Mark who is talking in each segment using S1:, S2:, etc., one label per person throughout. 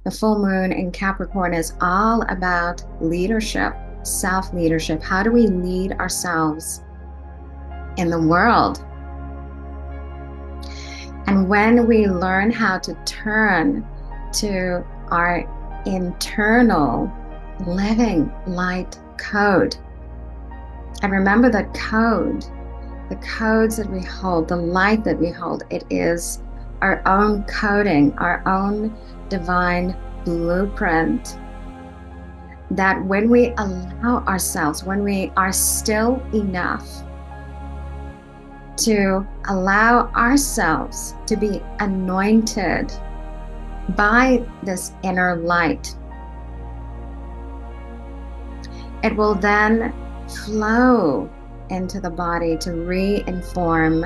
S1: The full moon in Capricorn is all about leadership, self-leadership. How do we lead ourselves in the world? And when we learn how to turn to our internal living light code, and remember the codes that we hold, the light that we hold, it is our own coding, our own divine blueprint, that when we allow ourselves, when we are still enough to allow ourselves to be anointed by this inner light, it will then flow into the body to re-inform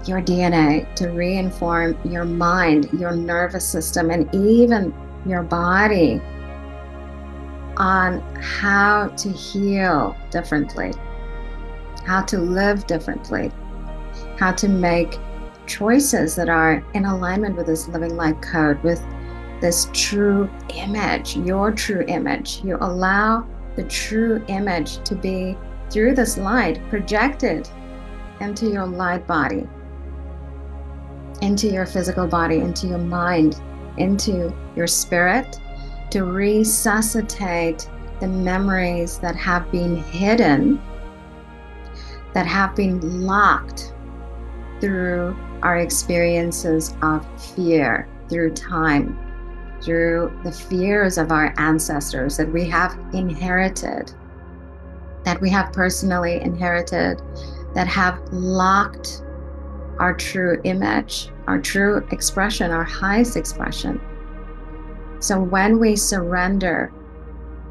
S1: your DNA, to re-inform your mind, your nervous system, and even your body on how to heal differently, how to live differently, how to make choices that are in alignment with this living light code, with this true image, your true image. You allow the true image to be, through this light, projected into your light body, into your physical body, into your mind, into your spirit, to resuscitate the memories that have been hidden, that have been locked through our experiences of fear, through time, through the fears of our ancestors that we have inherited, that we have personally inherited, that have locked our true image, our true expression, our highest expression. So when we surrender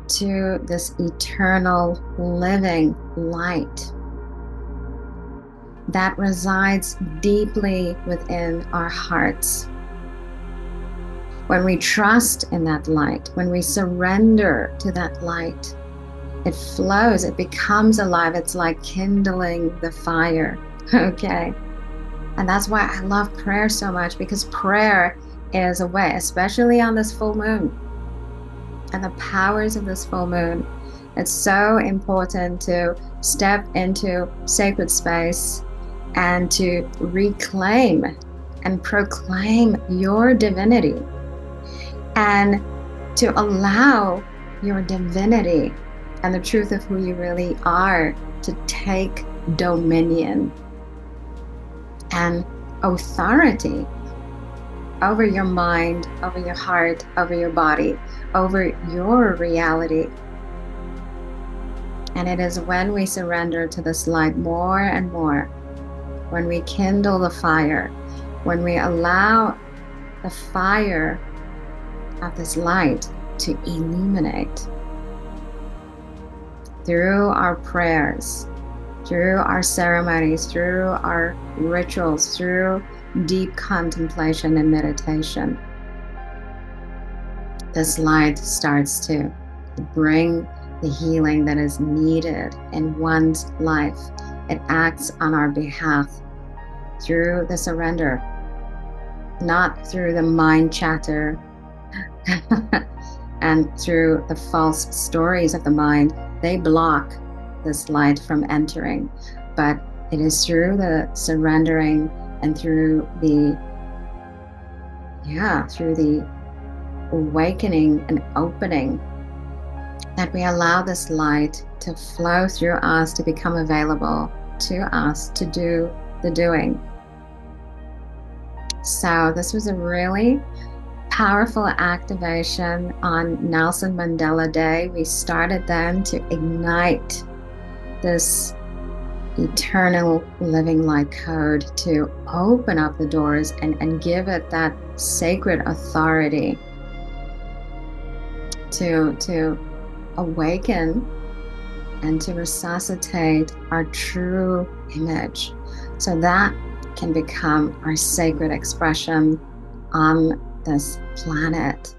S1: to this eternal living light that resides deeply within our hearts, when we trust in that light, when we surrender to that light, it flows, it becomes alive. It's like kindling the fire, okay? And that's why I love prayer so much, because prayer is a way, especially on this full moon and the powers of this full moon. It's so important to step into sacred space and to reclaim and proclaim your divinity, and to allow your divinity and the truth of who you really are to take dominion and authority over your mind, over your heart, over your body, over your reality. And it is when we surrender to this light more and more, when we kindle the fire, when we allow the fire of this light to illuminate through our prayers, through our ceremonies, through our rituals, through deep contemplation and meditation. This light starts to bring the healing that is needed in one's life. It acts on our behalf through the surrender, not through the mind chatter and through the false stories of the mind. They block this light from entering, but it is through the surrendering and through the awakening and opening that we allow this light to flow through us, to become available to us, to do the doing. So this was a really powerful activation on Nelson Mandela Day. We started then to ignite this eternal living light code, to open up the doors and give it that sacred authority to awaken and to resuscitate our true image, so that can become our sacred expression on this planet.